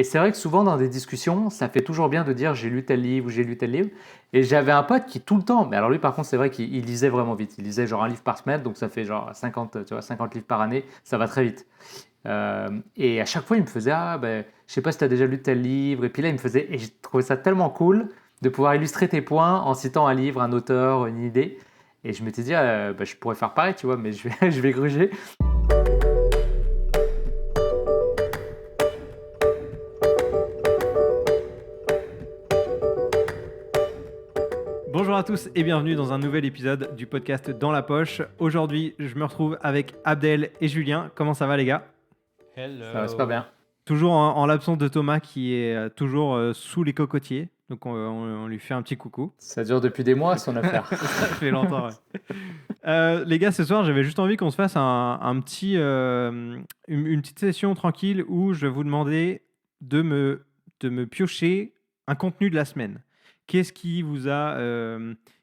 Et c'est vrai que souvent dans des discussions, ça fait toujours bien de dire j'ai lu tel livre ou j'ai lu tel livre. Et j'avais un pote qui tout le temps, mais alors lui par contre c'est vrai qu'il lisait vraiment vite. Il lisait genre un livre par semaine, donc ça fait genre 50, tu vois, 50 livres par année, ça va très vite. Et à chaque fois il me faisait ah ben je sais pas si tu as déjà lu tel livre. Et puis là il me faisait, et j'ai trouvé ça tellement cool de pouvoir illustrer tes points en citant un livre, un auteur, une idée. Et je m'étais dit ben, je pourrais faire pareil, tu vois, mais je vais, je vais gruger. Bonjour à tous et bienvenue dans un nouvel épisode du podcast Dans la poche. Aujourd'hui, je me retrouve avec Abdel et Julien. Comment ça va les gars? Ça va super Hello. bien. Toujours en l'absence de Thomas qui est toujours sous les cocotiers. Donc on lui fait un petit coucou. Ça dure depuis des mois son affaire. Ça fait longtemps, ouais. Les gars, ce soir, j'avais juste envie qu'on se fasse un petit, une petite session tranquille où je vais vous demander de me piocher un contenu de la semaine. Qu'est-ce qui vous a,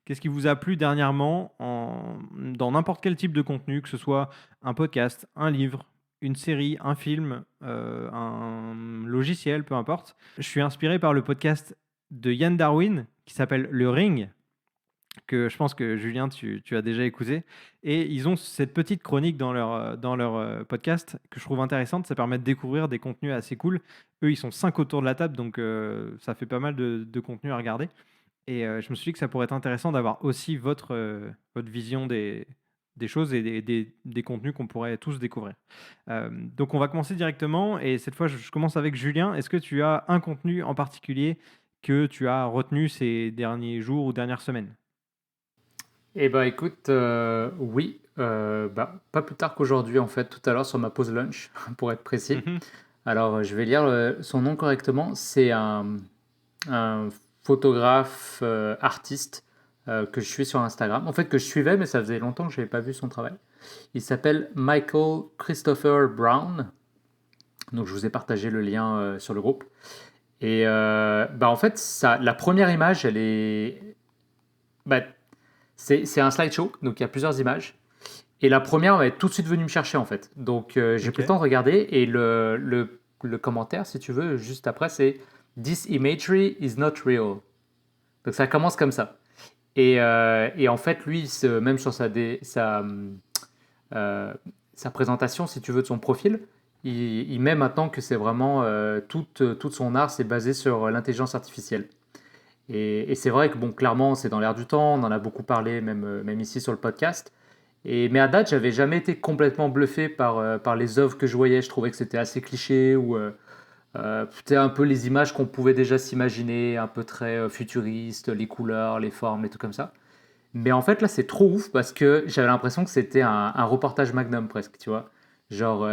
qu'est-ce qui vous a plu dernièrement dans n'importe quel type de contenu, que ce soit un podcast, un livre, une série, un film, un logiciel, peu importe. Je suis inspiré par le podcast de Yann Darwin qui s'appelle Le Ring, que je pense que Julien, tu as déjà écouté. Et ils ont cette petite chronique dans leur podcast que je trouve intéressante. Ça permet de découvrir des contenus assez cool. Eux, ils sont 5 autour de la table, donc ça fait pas mal de contenu à regarder. Et je me suis dit que ça pourrait être intéressant d'avoir aussi votre vision des choses et des contenus qu'on pourrait tous découvrir. Donc on va commencer directement. Et cette fois, je commence avec Julien. Est-ce que tu as un contenu en particulier que tu as retenu ces derniers jours ou dernières semaines? Eh ben écoute, oui, bah, pas plus tard qu'aujourd'hui en fait, tout à l'heure sur ma pause lunch, pour être précis. Mhm. Alors je vais lire son nom correctement. C'est un photographe artiste que je suis sur Instagram. En fait que je suivais, mais ça faisait longtemps que je n'avais pas vu son travail. Il s'appelle Michael Christopher Brown. Donc je vous ai partagé le lien sur le groupe. Et bah en fait, la première image, elle est, bah, c'est un slideshow, donc il y a plusieurs images. Et la première est tout de suite venue me chercher en fait. Donc j'ai Ok. pris le temps de regarder et le commentaire, si tu veux, juste après, c'est This imagery is not real. Donc ça commence comme ça. Et en fait, lui, même sur euh, sa présentation, si tu veux, de son profil, il met maintenant que c'est vraiment toute son art, c'est basé sur l'intelligence artificielle. Et c'est vrai que, bon, clairement, c'est dans l'air du temps, on en a beaucoup parlé, même ici sur le podcast. Mais à date, j'avais jamais été complètement bluffé par les œuvres que je voyais. Je trouvais que c'était assez cliché ou c'était un peu les images qu'on pouvait déjà s'imaginer, un peu très futuriste, les couleurs, les formes, les trucs comme ça. Mais en fait, là, c'est trop ouf parce que j'avais l'impression que c'était un reportage Magnum presque, tu vois. Genre,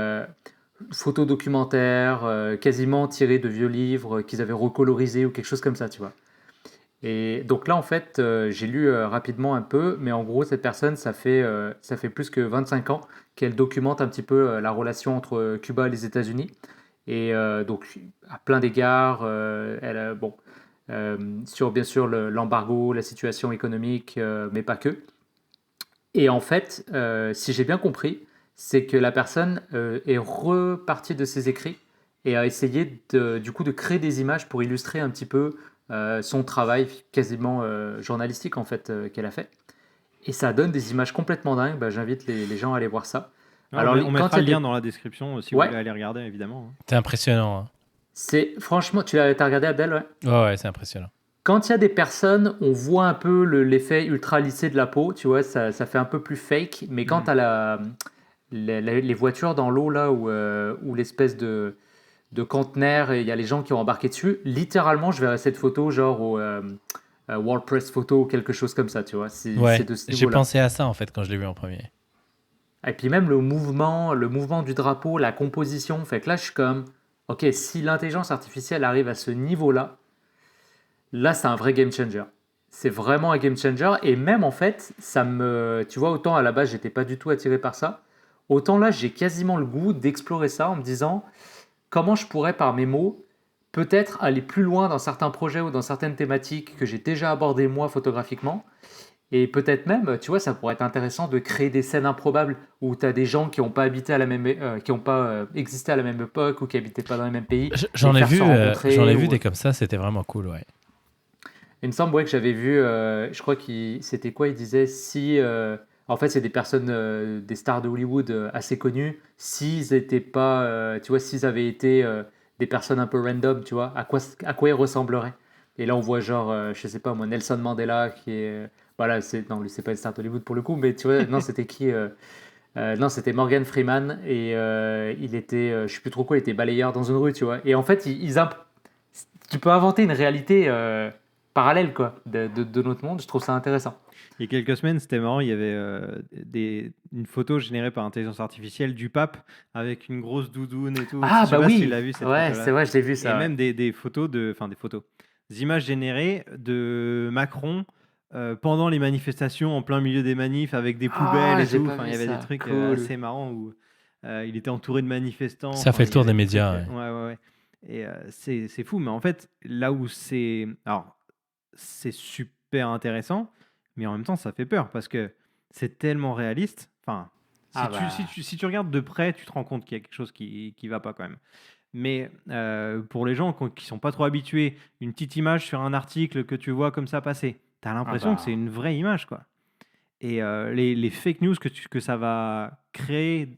photo documentaire, quasiment tiré de vieux livres qu'ils avaient recolorisés ou quelque chose comme ça, tu vois. Et donc là, en fait, j'ai lu rapidement un peu, mais en gros, cette personne, ça fait plus que 25 ans qu'elle documente un petit peu la relation entre Cuba et les États-Unis. Et donc, à plein d'égards, bon, sur bien sûr l'embargo, la situation économique, mais pas que. Et en fait, si j'ai bien compris, c'est que la personne est repartie de ses écrits et a essayé du coup de créer des images pour illustrer un petit peu son travail quasiment journalistique en fait qu'elle a fait. Et ça donne des images complètement dingues. Bah, j'invite les gens à aller voir ça. Ouais, Alors on quand mettra il y a le lien des... dans la description si vous Ouais, voulez aller regarder, évidemment, hein. C'est impressionnant, hein. c'est franchement, t'as regardé Abdel, ouais. Ouais, ouais, c'est impressionnant. Quand il y a des personnes, on voit un peu l'effet ultra lissé de la peau, tu vois, ça fait un peu plus fake. Mais quand Mhm. t'as les voitures dans l'eau là où l'espèce de conteneur et il y a les gens qui ont embarqué dessus, littéralement je verrais cette photo genre au World Press Photo ou quelque chose comme ça, tu vois, c'est Ouais, de ce j'ai niveau-là. pensé à ça en fait quand je l'ai vu en premier. Et puis même le mouvement du drapeau, la composition, fait que là je suis comme, ok, si l'intelligence artificielle arrive à ce niveau-là, là c'est un vrai game changer. C'est vraiment un game changer et même en fait, tu vois, autant à la base j'étais pas du tout attiré par ça, autant là j'ai quasiment le goût d'explorer ça en me disant comment je pourrais par mes mots peut-être aller plus loin dans certains projets ou dans certaines thématiques que j'ai déjà abordées moi photographiquement Et peut-être même, tu vois, ça pourrait être intéressant de créer des scènes improbables où tu as des gens qui n'ont pas habité à la même, qui ont pas existé à la même époque ou qui habitaient pas dans les mêmes pays, les faire se J'en ai rencontrer. vu Ou... des comme ça, c'était vraiment cool, ouais. Il me semble ouais, que j'avais vu, je crois c'était quoi, il disait si, en fait, c'est des personnes, des stars de Hollywood assez connues, s'ils étaient pas, tu vois, s'ils avaient été des personnes un peu random, tu vois, à quoi ils ressembleraient. Et là, on voit genre, je sais pas moi, Nelson Mandela qui est, voilà, non, lui c'est pas une star d'Hollywood pour le coup, mais tu vois, non, c'était qui non, c'était Morgan Freeman et il était, je sais plus trop quoi, il était balayeur dans une rue, tu vois. Et en fait, tu peux inventer une réalité parallèle quoi, de notre monde. Je trouve ça intéressant. Il y a quelques semaines, c'était marrant, il y avait une photo générée par intelligence artificielle du pape avec une grosse doudoune et tout. Ah Je sais bah pas si tu oui, l'as vu cette ouais, c'est photo-là. vrai, je l'ai vu Et ça. Ouais. même des photos des images générées de Macron pendant les manifestations, en plein milieu des manifs, avec des poubelles Ah, et j'ai tout. pas Enfin, il vu y avait des ça. trucs Cool. assez marrants où il était entouré de manifestants. Ça Enfin, fait le il y tour avait des des trucs. médias, ouais. Ouais, ouais, ouais. Et c'est fou. Mais en fait, là où c'est. Alors, c'est super intéressant, mais en même temps, ça fait peur parce que c'est tellement réaliste. Enfin, Ah bah, si tu regardes de près, tu te rends compte qu'il y a quelque chose qui va pas quand même. Mais pour les gens qui sont pas trop habitués, une petite image sur un article que tu vois comme ça passer, tu as ah l'impression que c'est bah. une vraie image, quoi. Et les fake news que ça va créer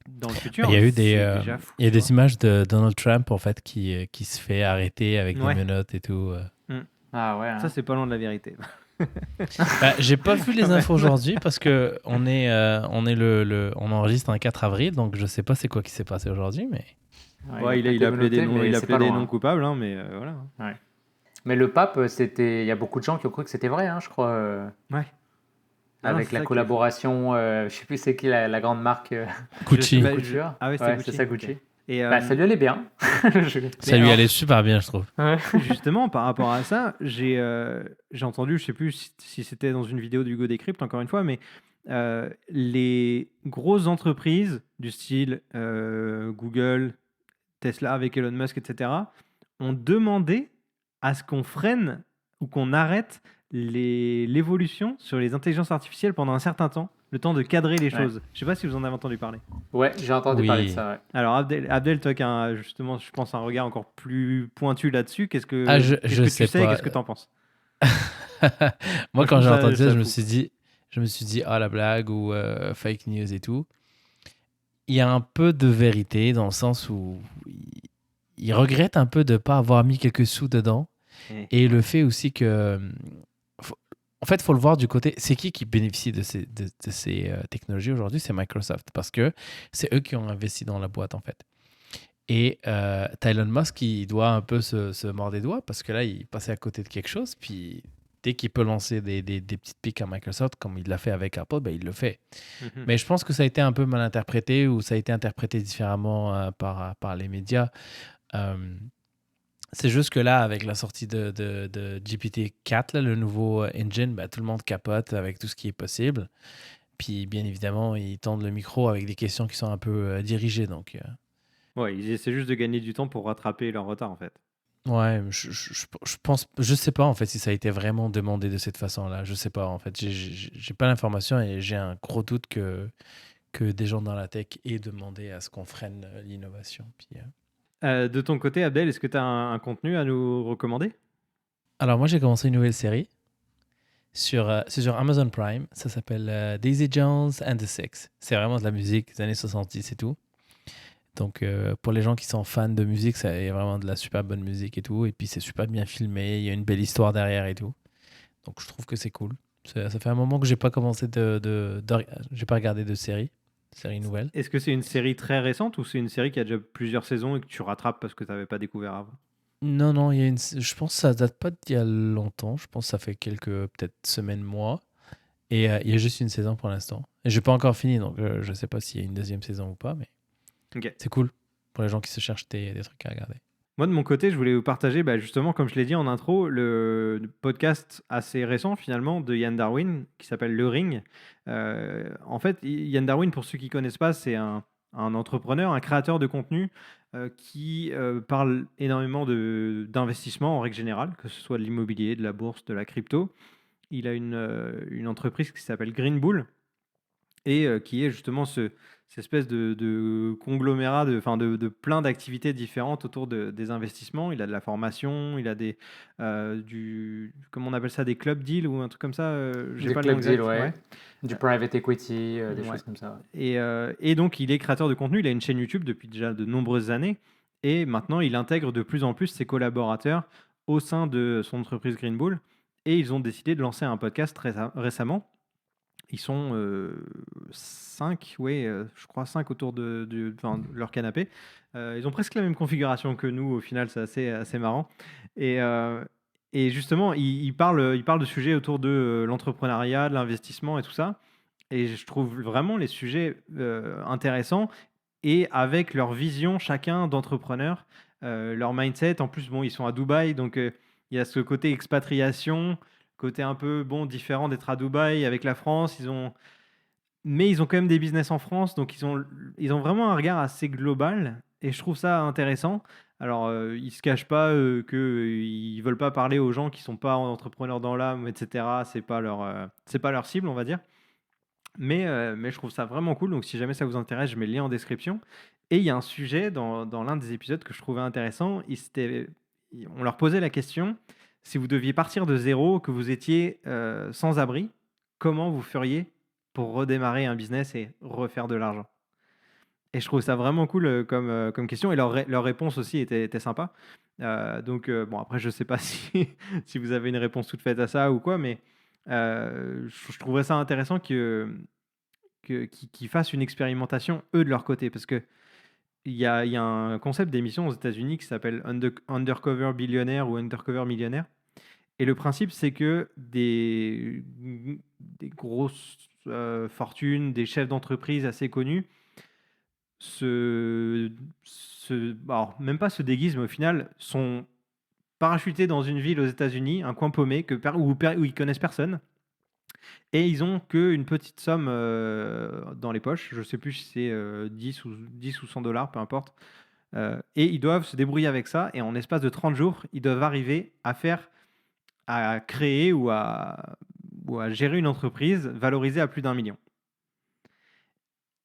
dans le Bah, il y futur, a eu c'est déjà fou, il y a tu des vois. images de Donald Trump, en fait, qui se fait arrêter avec des Ouais. menottes et tout. Mm. Ah ouais. Ça, Hein. c'est pas loin de la vérité. Bah, j'ai pas vu Quand les infos même. aujourd'hui parce que on enregistre un 4 avril, donc je sais pas c'est quoi qui s'est passé aujourd'hui, mais Ouais, il a Ouais, pas il été a appelé des menotté, noms, mais il a c'est appelé pas des loin. noms coupables, hein, mais voilà. Ouais. Mais le pape, il y a beaucoup de gens qui ont cru que c'était vrai, hein, je crois, Ouais. Non, avec c'est la ça qui est fou. collaboration. Je sais plus c'est qui la grande marque Je sais, Gucci, de bah, couture. Ah ouais, c'était Ouais, c'est Gucci. ça, Ok. Gucci. Et Bah, ça lui allait bien. Je- ça mais lui allait alors, super bien, je trouve. Ouais. justement, par rapport à ça, j'ai entendu, je sais plus si c'était dans une vidéo d'Hugo Décrypte, encore une fois, mais les grosses entreprises du style Google, Tesla avec Elon Musk, etc., ont demandé à ce qu'on freine ou qu'on arrête l'évolution sur les intelligences artificielles pendant un certain temps, le temps de cadrer les Ouais. choses. Je sais pas si vous en avez entendu parler. Ouais, j'ai entendu parler de Oui. ça. Ouais. Alors Abdel, toi qui as justement, je pense, un regard encore plus pointu là-dessus, Ah, qu'est-ce je que tu sais sais et pas. qu'est-ce que tu en penses? Moi, Moi, je quand trouve j'ai entendu ça, ça fou. je me suis dit, ah, la blague ou fake news et tout. Il y a un peu de vérité dans le sens où il regrette un peu de ne pas avoir mis quelques sous dedans. Et le fait aussi que. En fait, il faut le voir du côté. C'est qui bénéficie de ces technologies aujourd'hui? C'est Microsoft. Parce que c'est eux qui ont investi dans la boîte, en fait. Et t'as Elon Musk qui doit un peu se mordre les doigts parce que là, il passait à côté de quelque chose. Puis dès qu'il peut lancer des petites piques à Microsoft, comme il l'a fait avec Apple, ben, il le fait. Mhm. Mais je pense que ça a été un peu mal interprété ou ça a été interprété différemment par les médias. Euh, c'est juste que là, avec la sortie de GPT-4, là, le nouveau engine, ben, tout le monde capote avec tout ce qui est possible. Puis bien évidemment, ils tendent le micro avec des questions qui sont un peu dirigées. Donc. Ouais, ils essaient juste de gagner du temps pour rattraper leur retard, en fait. Ouais, je pense, je sais pas en fait si ça a été vraiment demandé de cette façon-là. Je sais pas en fait. J'ai pas l'information et j'ai un gros doute que des gens dans la tech aient demandé à ce qu'on freine l'innovation. Puis, De ton côté, Abdel, est-ce que tu as un contenu à nous recommander? alors moi j'ai commencé une nouvelle série c'est sur Amazon Prime. Ça s'appelle Daisy Jones and the Six. C'est vraiment de la musique des années 70 et tout. Donc pour les gens qui sont fans de musique, ça y a vraiment de la super bonne musique et tout. Et puis c'est super bien filmé. Il y a une belle histoire derrière et tout. Donc je trouve que c'est cool. Ça fait un moment que j'ai pas commencé j'ai pas regardé de série nouvelle. Est-ce que c'est une série très récente ou c'est une série qui a déjà plusieurs saisons et que tu rattrapes parce que tu n'avais pas découvert avant? Non, je pense que ça date pas d'il y a longtemps. Je pense que ça fait quelques peut-être semaines, mois. Et il y a juste une saison pour l'instant. Et j'ai pas encore fini, donc je sais pas s'il y a une deuxième saison ou pas, mais Ok. c'est cool pour les gens qui se cherchent des trucs à regarder. Moi, de mon côté, je voulais vous partager, justement, comme je l'ai dit en intro, le podcast assez récent, finalement, de Yann Darwin, qui s'appelle Le Ring. En fait, Yann Darwin, pour ceux qui ne connaissent pas, c'est un entrepreneur, un créateur de contenu qui parle énormément d'investissement en règle générale, que ce soit de l'immobilier, de la bourse, de la crypto. il a une entreprise qui s'appelle Green Bull et qui est justement cette espèce de conglomérat de plein d'activités différentes autour des investissements. Il a de la formation, il a comment on appelle ça, des club deals ou un truc comme ça. J'ai Des pas le nom club deals, exact. ouais. Ouais. Du private equity, des Ouais. choses comme ça. Et donc, il est créateur de contenu. Il a une chaîne YouTube depuis déjà de nombreuses années. Et maintenant, il intègre de plus en plus ses collaborateurs au sein de son entreprise Green Bull. Et ils ont décidé de lancer un podcast récemment. Ils sont 5, je crois 5 autour de leur canapé. Ils ont presque la même configuration que nous, au final, c'est assez marrant. Et, et justement, ils parlent de sujets autour de l'entrepreneuriat, de l'investissement et tout ça. Et je trouve vraiment les sujets intéressants et avec leur vision chacun d'entrepreneur, leur mindset. En plus, bon, ils sont à Dubaï, donc il y a ce côté expatriation, côté un peu bon différent d'être à Dubaï avec la France. Mais ils ont quand même des business en France, donc ils ont vraiment un regard assez global et je trouve ça intéressant. Alors, ils se cachent pas qu'ils veulent pas parler aux gens qui sont pas entrepreneurs dans l'âme, etc. C'est pas leur cible, on va dire. Mais je trouve ça vraiment cool. Donc, si jamais ça vous intéresse, je mets le lien en description. Et il y a un sujet dans l'un des épisodes que je trouvais intéressant. On leur posait la question, si vous deviez partir de zéro, que vous étiez sans abri, comment vous feriez pour redémarrer un business et refaire de l'argent? Et je trouve ça vraiment cool comme question. Et leur réponse aussi était sympa. Donc, bon, après, je sais pas si vous avez une réponse toute faite à ça ou quoi, mais je trouverais ça intéressant qu'ils fassent une expérimentation, eux, de leur côté. Parce que il y a un concept d'émission aux États-Unis qui s'appelle Undercover Billionaire ou Undercover Millionnaire. Et le principe, c'est que des grosses fortunes, des chefs d'entreprise assez connus, alors, même pas se déguisent, mais au final, sont parachutés dans une ville aux États-Unis, un coin paumé, où ils connaissent personne. Et ils ont qu'une petite somme dans les poches. Je sais plus si c'est 10 ou 100 dollars, peu importe. Et ils doivent se débrouiller avec ça. Et en espace de 30 jours, ils doivent arriver à créer ou à gérer une entreprise valorisée à plus d'1 million.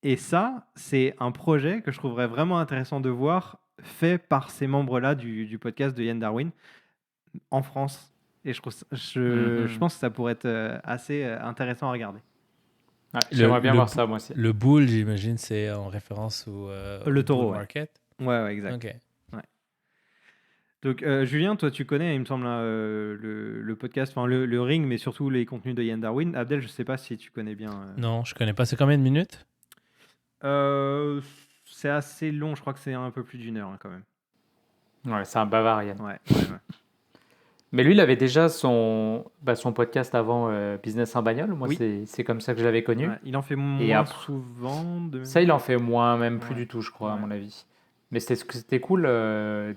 Et ça, c'est un projet que je trouverais vraiment intéressant de voir fait par ces membres-là du podcast de Yann Darwin en France. Et je pense que ça pourrait être assez intéressant à regarder. Ouais, j'aimerais bien voir ça, moi aussi. Le bull, j'imagine, c'est en référence au Le taureau, bull ouais. market. Ouais, exact. Ok. Ouais. Donc, Julien, toi, tu connais, il me semble, hein, le podcast, enfin le ring, mais surtout les contenus de Yann Darwin. Abdel, je sais pas si tu connais bien. Non, je connais pas. C'est combien de minutes? C'est assez long, je crois que c'est un peu plus d'1 heure quand même. Ouais, c'est un bavard, Yann. Ouais. Mais lui, il avait déjà son podcast avant Business en bagnole. Moi, Oui. c'est comme ça que je l'avais connu. Ouais, il en fait moins souvent. Ça, il en fait moins, même plus Ouais. du tout, je crois, à Ouais. mon avis. Mais c'était cool.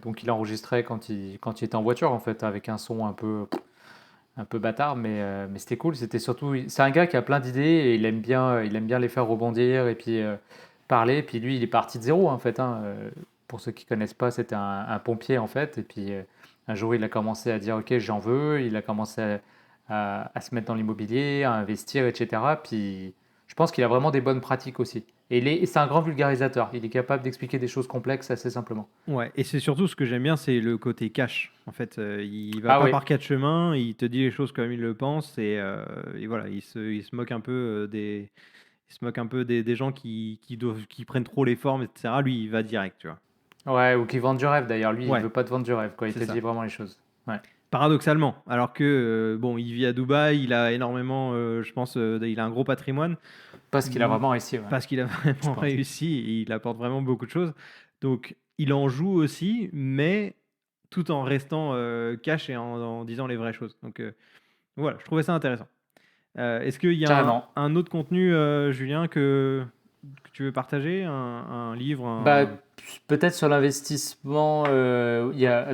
Donc, il enregistrait quand il était en voiture, en fait, avec un son un peu bâtard, mais c'était cool. C'était surtout, c'est un gars qui a plein d'idées et il aime bien les faire rebondir et puis parler. Et puis lui, il est parti de zéro, en fait, hein. Pour ceux qui connaissent pas, c'était un pompier, en fait. Et puis un jour, il a commencé à dire, OK, j'en veux. Il a commencé à se mettre dans l'immobilier, à investir, etc. Puis je pense qu'il a vraiment des bonnes pratiques aussi. Et c'est un grand vulgarisateur. Il est capable d'expliquer des choses complexes assez simplement. Ouais, et c'est surtout ce que j'aime bien, c'est le côté cash. En fait, il va Ah pas oui. par quatre chemins, il te dit les choses comme il le pense, et voilà, il se moque un peu des gens qui prennent trop les formes, etc. Lui, il va direct, tu vois. Ouais, ou qui vendent du rêve d'ailleurs. Lui, Ouais. il veut pas te vendre du rêve, quoi. Il C'est te ça. dit vraiment les choses. Ouais. Paradoxalement, alors que bon, il vit à Dubaï, il a énormément, je pense, il a un gros patrimoine. Parce qu'il a vraiment réussi. Ouais. Parce qu'il a vraiment réussi, et il apporte vraiment beaucoup de choses. Donc, il en joue aussi, mais tout en restant cash et en disant les vraies choses. Donc, voilà, je trouvais ça intéressant. Est-ce qu'il y a Carrément. un autre contenu, Julien, que tu veux partager? Un livre Bah, peut-être sur l'investissement, il y a,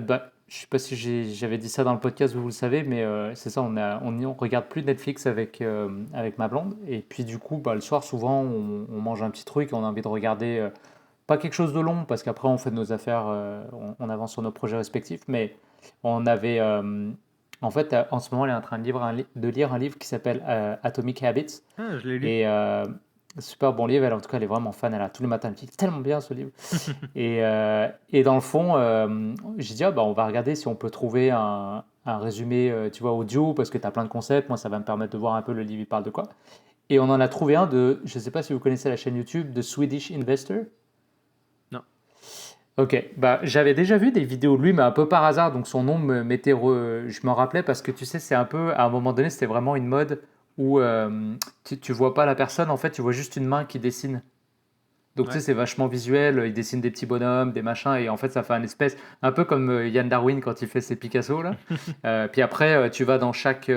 je sais pas si j'avais dit ça dans le podcast, vous le savez, mais c'est ça, on regarde plus Netflix avec ma blonde. Et puis du coup, le soir, souvent, on mange un petit truc et on a envie de regarder, pas quelque chose de long, parce qu'après, on fait nos affaires, on avance sur nos projets respectifs, mais on avait En fait, en ce moment, elle est en train de lire un livre qui s'appelle Atomic Habits. Ah, je l'ai lu. Et super bon livre. Elle, en tout cas, elle est vraiment fan. Elle a tous les matins, elle me dit c'est tellement bien ce livre. Et dans le fond, j'ai dit, ah, bah, on va regarder si on peut trouver un résumé, tu vois, audio, parce que tu as plein de concepts. Moi, ça va me permettre de voir un peu le livre, il parle de quoi. Et on en a trouvé un je ne sais pas si vous connaissez la chaîne YouTube de Swedish Investor. Non. Ok, bah, j'avais déjà vu des vidéos de lui, mais un peu par hasard, donc son nom je m'en rappelais parce que tu sais, c'est un peu, à un moment donné, c'était vraiment une mode où tu vois pas la personne, en fait, tu vois juste une main qui dessine. Donc tu sais, Ouais. c'est vachement visuel, il dessine des petits bonhommes, des machins, et en fait, ça fait un espèce, un peu comme Yann Darwin quand il fait ses Picasso, là. Puis après, tu vas dans chaque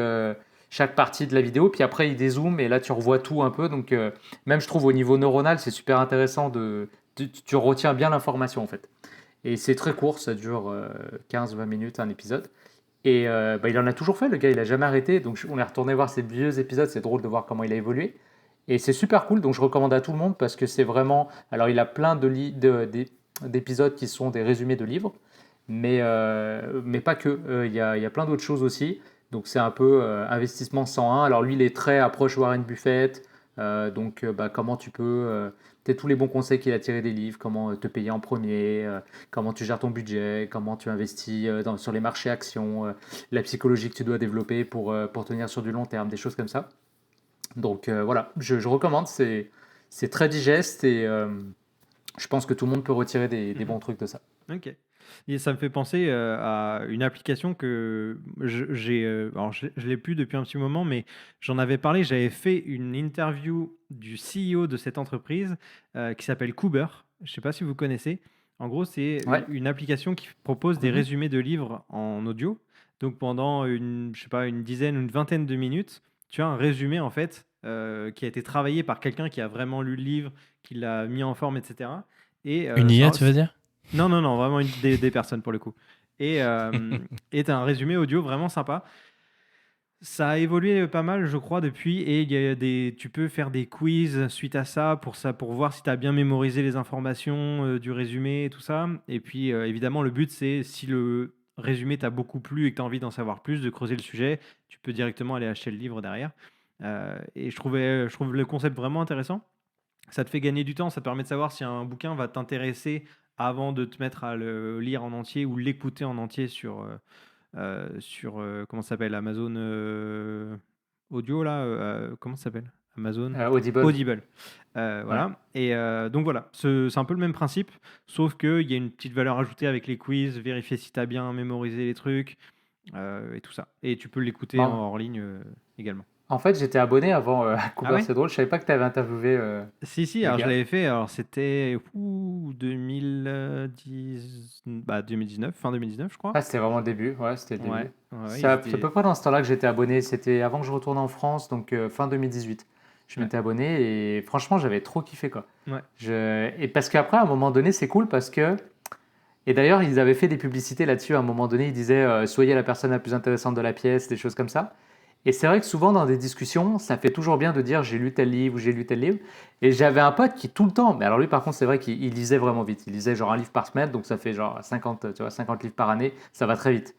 partie de la vidéo, puis après, il dézoome, et là, tu revois tout un peu. Donc, même je trouve au niveau neuronal, c'est super intéressant tu retiens bien l'information, en fait. Et c'est très court, ça dure 15-20 minutes un épisode. Et bah, il en a toujours fait, le gars, il a jamais arrêté. Donc on est retourné voir ses vieux épisodes, c'est drôle de voir comment il a évolué. Et c'est super cool, donc je recommande à tout le monde parce que c'est vraiment. Alors il a plein d'épisodes qui sont des résumés de livres, mais pas que. Il y a plein d'autres choses aussi. Donc c'est un peu investissement 101. Alors lui, il est très approche Warren Buffett. Donc bah, comment tu peux. Peut-être tous les bons conseils qu'il a tirés des livres, comment te payer en premier, comment tu gères ton budget, comment tu investis sur les marchés actions, la psychologie que tu dois développer pour tenir sur du long terme, des choses comme ça. Donc voilà, je recommande, c'est très digeste et je pense que tout le monde peut retirer des Mhm. bons trucs de ça. Ok. Et ça me fait penser à une application que j'ai. Alors, je l'ai plus depuis un petit moment, mais j'en avais parlé. J'avais fait une interview du CEO de cette entreprise qui s'appelle Cooper. Je ne sais pas si vous connaissez. En gros, c'est Ouais. une application qui propose des Mhm. résumés de livres en audio. Donc, pendant je sais pas, une dizaine ou une vingtaine de minutes, tu as un résumé en fait qui a été travaillé par quelqu'un qui a vraiment lu le livre, qui l'a mis en forme, etc. Et Une IA, tu veux dire? non, non, non, vraiment des personnes pour le coup. Et tu as un résumé audio vraiment sympa. Ça a évolué pas mal, je crois, depuis. Et tu peux faire des quiz suite à ça, pour voir si tu as bien mémorisé les informations du résumé et tout ça. Et puis, évidemment, le but, c'est si le résumé t'a beaucoup plu et que tu as envie d'en savoir plus, de creuser le sujet, tu peux directement aller acheter le livre derrière. Et je trouve le concept vraiment intéressant. Ça te fait gagner du temps, ça te permet de savoir si un bouquin va t'intéresser avant de te mettre à le lire en entier ou l'écouter en entier sur comment ça s'appelle Amazon Audio là comment ça s'appelle Amazon Audible. Audible. Ouais. Voilà. Et donc voilà, c'est un peu le même principe, sauf qu'il y a une petite valeur ajoutée avec les quiz, vérifier si tu as bien mémorisé les trucs et tout ça. Et tu peux l'écouter Bon, hors ligne également. en fait, j'étais abonné avant à Ah Cooper, ouais? c'est drôle, je savais pas que tu avais interviewé Si, si, le alors je gars. l'avais fait, alors c'était 2019, fin 2019, je crois. Ah, c'était vraiment le début, ouais, c'était le Ouais, début. ouais, ouais, C'est ils à peu étaient. près dans ce temps-là que j'étais abonné, c'était avant que je retourne en France, donc fin 2018. Je Ouais, m'étais abonné et franchement, j'avais trop kiffé quoi. ouais. Et parce qu'après, à un moment donné, c'est cool parce que. Et d'ailleurs, ils avaient fait des publicités là-dessus. À un moment donné, ils disaient soyez la personne la plus intéressante de la pièce, des choses comme ça. Et c'est vrai que souvent dans des discussions, ça fait toujours bien de dire j'ai lu tel livre ou j'ai lu tel livre. Et j'avais un pote qui tout le temps, mais alors lui par contre c'est vrai qu'il lisait vraiment vite. Il lisait genre un livre par semaine, donc ça fait genre 50, tu vois, 50 livres par année, ça va très vite.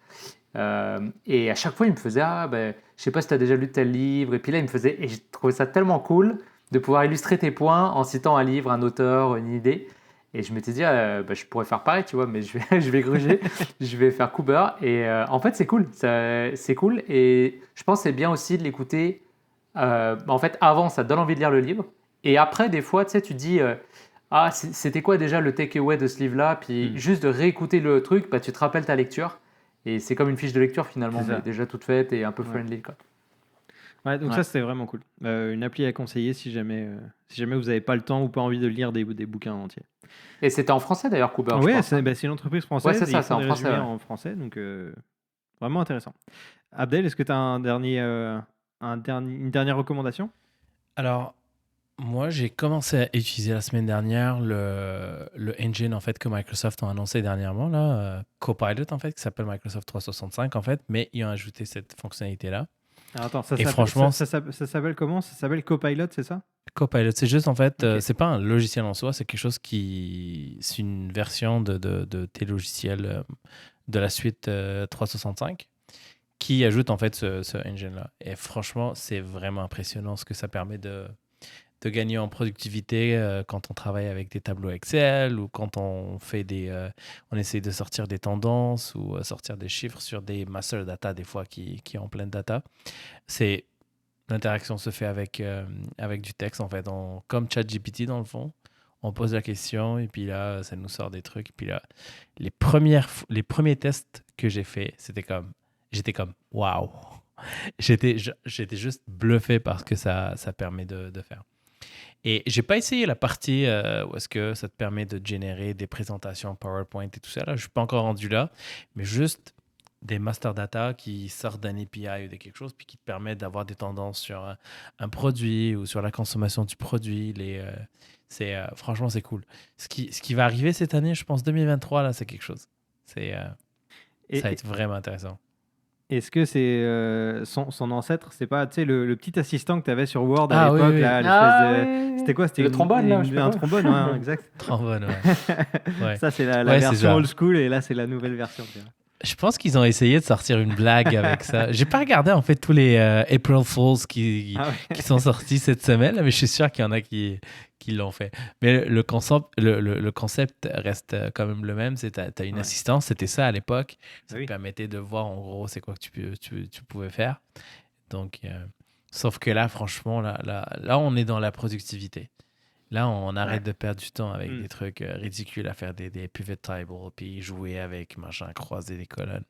Et à chaque fois il me faisait ah ben je sais pas si tu as déjà lu tel livre. Et puis là il me faisait, et j'ai trouvé ça tellement cool de pouvoir illustrer tes points en citant un livre, un auteur, une idée. Et je m'étais dit, bah, je pourrais faire pareil, tu vois, mais je vais gruger, je vais faire Cooper. Et en fait, c'est cool. C'est cool. Et je pense que c'est bien aussi de l'écouter. En fait, avant, ça te donne envie de lire le livre. Et après, des fois, tu sais, tu te dis, ah, c'était quoi déjà le takeaway de ce livre-là? Puis Hmm, juste de réécouter le truc, bah, tu te rappelles ta lecture. Et c'est comme une fiche de lecture c'est finalement, mais ça. déjà toute faite et un peu Ouais. friendly, quoi. Ouais, donc Ouais. ça, c'était vraiment cool. Une appli à conseiller si jamais vous n'avez pas le temps ou pas envie de lire des bouquins en entier. Et c'était en français d'ailleurs, Cooper, je Ouais, pense, hein. c'est une entreprise Ouais, c'est française et ça, ils c'est font en des français, résumés ouais. en français, donc vraiment intéressant. Abdel, est-ce que tu as une dernière recommandation? Alors, moi, j'ai commencé à utiliser la semaine dernière le engine en fait que Microsoft a annoncé dernièrement là, Copilot en fait, qui s'appelle Microsoft 365 en fait, mais ils ont ajouté cette fonctionnalité là. Alors attends, Et franchement, ça s'appelle comment? Ça s'appelle Copilot, c'est ça? Copilot, c'est juste en fait, Ok. c'est pas un logiciel en soi, c'est quelque chose c'est une version de tes logiciels de la suite 365 qui ajoute en fait ce engine-là. Et franchement, c'est vraiment impressionnant ce que ça permet de gagner en productivité quand on travaille avec des tableaux Excel ou quand on fait on essaie de sortir des tendances ou sortir des chiffres sur des master data des fois qui est en pleine data. L'interaction se fait avec du texte en fait, comme ChatGPT dans le fond. On pose la question et puis là, ça nous sort des trucs. Et puis là, les premiers tests que j'ai fait, j'étais comme waouh. J'étais juste bluffé par ce que ça permet de faire. Et j'ai pas essayé la partie où est-ce que ça te permet de générer des présentations PowerPoint et tout ça. Là, je suis pas encore rendu là, mais juste des master data qui sortent d'un API ou de quelque chose, puis qui te permettent d'avoir des tendances sur un produit ou sur la consommation du produit. Franchement, c'est cool. Ce qui va arriver cette année, je pense 2023, là, c'est quelque chose. Ça va être vraiment intéressant. Est-ce que c'est son ancêtre, c'est pas le petit assistant que tu avais sur Word à l'époque, oui. là, c'était quoi? C'était le trombone, là, je sais pas un quoi. trombone, ouais, exact. Trombone, ouais. Ça, c'est la Ouais, c'est version ça. old school et là, c'est la nouvelle version. Je pense qu'ils ont essayé de sortir une blague avec ça. J'ai pas regardé en fait tous les April Fools qui sont sortis cette semaine, mais je suis sûr qu'il y en a qui l'ont fait. Mais le concept reste quand même le même. Tu as une assistance, c'était ça à l'époque. Ça te permettait de voir en gros c'est quoi que tu pouvais faire. Donc, sauf que là, franchement, là, on est dans la productivité. Là, on arrête de perdre du temps avec des trucs ridicules à faire des pivot tables, puis jouer avec, machin, croiser des colonnes.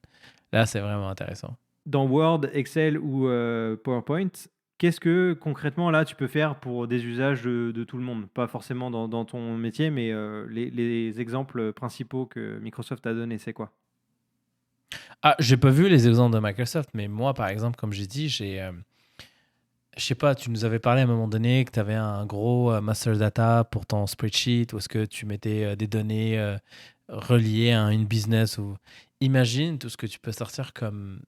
Là, c'est vraiment intéressant. Dans Word, Excel ou PowerPoint, qu'est-ce que concrètement là tu peux faire pour des usages de tout le monde? Pas forcément dans ton métier, mais les exemples principaux que Microsoft a donnés, c'est quoi? Ah, j'ai pas vu les exemples de Microsoft, mais moi, par exemple, comme j'ai dit, je sais pas, tu nous avais parlé à un moment donné que tu avais un gros master data pour ton spreadsheet où est-ce que tu mettais des données reliées à une business. Imagine tout ce que tu peux sortir comme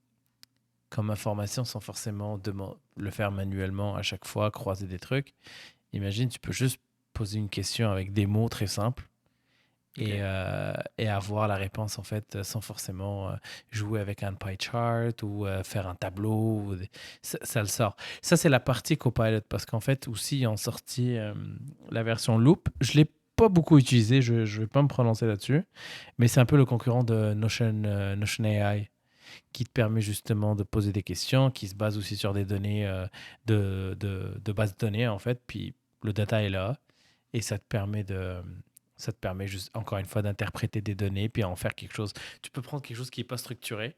information sans forcément le faire manuellement à chaque fois, croiser des trucs. Imagine, tu peux juste poser une question avec des mots très simples et avoir la réponse en fait sans forcément jouer avec un pie chart ou faire un tableau. Ça le sort. Ça, c'est la partie Copilot parce qu'en fait, aussi, ils ont sorti la version Loop. Je ne l'ai pas beaucoup utilisé, je ne vais pas me prononcer là-dessus, mais c'est un peu le concurrent de Notion AI qui te permet justement de poser des questions, qui se base aussi sur des données de base de données en fait, puis le data est là et ça te permet juste, encore une fois, d'interpréter des données puis en faire quelque chose. Tu peux prendre quelque chose qui n'est pas structuré,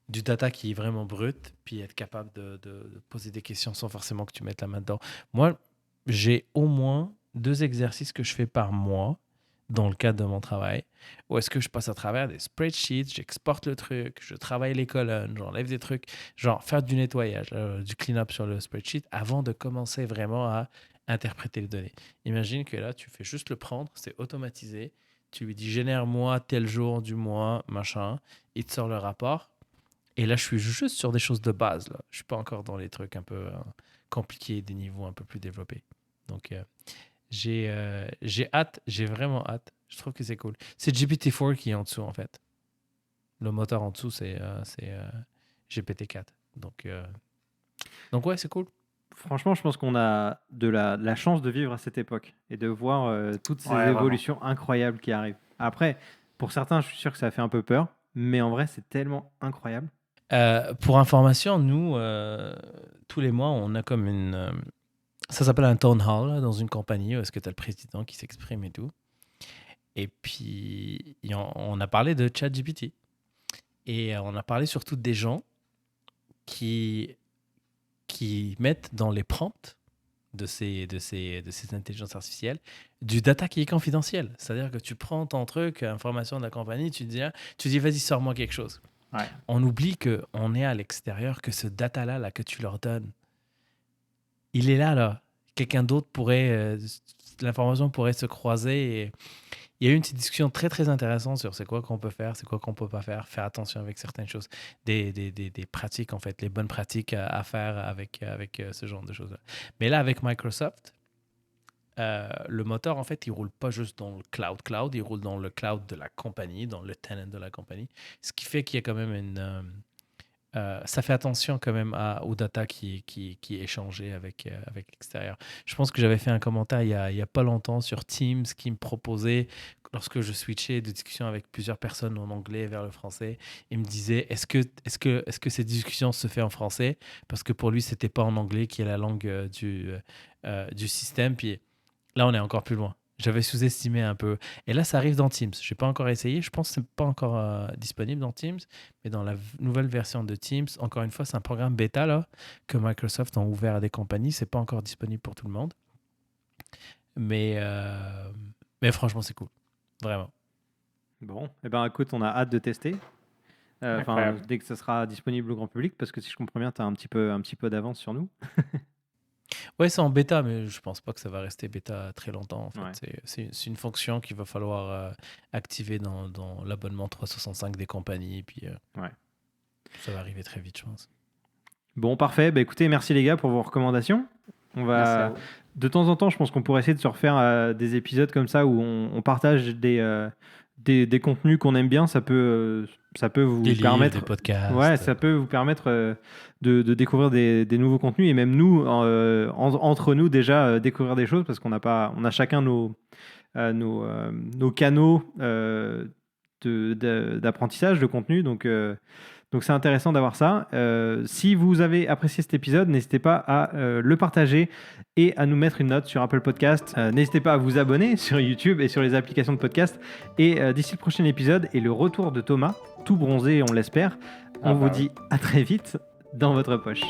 du data qui est vraiment brut, puis être capable de poser des questions sans forcément que tu mettes la main dedans. Moi, j'ai au moins 2 exercices que je fais par mois dans le cadre de mon travail, où est-ce que je passe à travers des spreadsheets, j'exporte le truc, je travaille les colonnes, j'enlève des trucs, genre faire du nettoyage, du clean-up sur le spreadsheet avant de commencer vraiment à interpréter les données. Imagine que là, tu fais juste le prendre, c'est automatisé, tu lui dis génère-moi tel jour du mois, machin, il te sort le rapport, et là, je suis juste sur des choses de base, là. Je suis pas encore dans les trucs un peu compliqués, des niveaux un peu plus développés. Donc, j'ai hâte, j'ai vraiment hâte. Je trouve que c'est cool. C'est GPT-4 qui est en dessous, en fait. Le moteur en dessous, c'est GPT-4. Donc ouais, c'est cool. Franchement, je pense qu'on a de la chance de vivre à cette époque et de voir toutes ces évolutions incroyables qui arrivent. Après, pour certains, je suis sûr que ça fait un peu peur, mais en vrai, c'est tellement incroyable. Pour information, nous, tous les mois, on a comme une... ça s'appelle un town hall là, dans une compagnie où est-ce que tu as le président qui s'exprime et tout. Et puis, on a parlé de ChatGPT. Et on a parlé surtout des gens qui mettent dans les prompts de ces intelligences artificielles du data qui est confidentiel. C'est-à-dire que tu prends ton truc, information de la compagnie, tu dis vas-y, sors-moi quelque chose. Ouais. On oublie qu'on est à l'extérieur, que ce data-là là, que tu leur donnes, il est là. Quelqu'un d'autre l'information pourrait se croiser. Et il y a eu une petite discussion très, très intéressante sur c'est quoi qu'on peut faire, c'est quoi qu'on peut pas faire attention avec certaines choses, des pratiques, en fait, les bonnes pratiques à faire avec ce genre de choses-là. Mais là, avec Microsoft, le moteur, en fait, il roule pas juste dans le cloud, il roule dans le cloud de la compagnie, dans le tenant de la compagnie, ce qui fait qu'il y a quand même ça fait attention quand même aux data qui est échangé avec l'extérieur. Je pense que j'avais fait un commentaire il y a pas longtemps sur Teams qui me proposait, lorsque je switchais de discussion avec plusieurs personnes en anglais vers le français, il me disait est-ce que cette discussion se fait en français? Parce que pour lui, c'était pas en anglais qui est la langue du système. Puis là, on est encore plus loin. J'avais sous-estimé un peu. Et là, ça arrive dans Teams. Je n'ai pas encore essayé. Je pense que ce n'est pas encore disponible dans Teams. Mais dans la nouvelle version de Teams, encore une fois, c'est un programme bêta là, que Microsoft a ouvert à des compagnies. Ce n'est pas encore disponible pour tout le monde. Mais franchement, c'est cool. Vraiment. Bon, eh ben, écoute, on a hâte de tester. Incroyable. Dès que ça sera disponible au grand public, parce que si je comprends bien, tu as un petit peu d'avance sur nous. Ouais, c'est en bêta, mais je pense pas que ça va rester bêta très longtemps. En fait. Ouais. C'est une fonction qu'il va falloir activer dans l'abonnement 365 des compagnies. Puis Ouais. ça va arriver très vite, je pense. Bon, parfait. Bah, écoutez, merci les gars pour vos recommandations. Merci à vous. De temps en temps, je pense qu'on pourrait essayer de se refaire des épisodes comme ça où on partage des contenus qu'on aime bien. Ça peut vous Des livres, permettre. des podcasts. Ouais, ça peut vous permettre de découvrir des nouveaux contenus et même nous, entre nous, déjà découvrir des choses parce qu'on a chacun nos canaux d'apprentissage de contenu. Donc c'est intéressant d'avoir ça. Si vous avez apprécié cet épisode, n'hésitez pas à le partager et à nous mettre une note sur Apple Podcast. N'hésitez pas à vous abonner sur YouTube et sur les applications de podcast. Et d'ici le prochain épisode et le retour de Thomas, tout bronzé, on l'espère, on vous dit à très vite dans votre poche.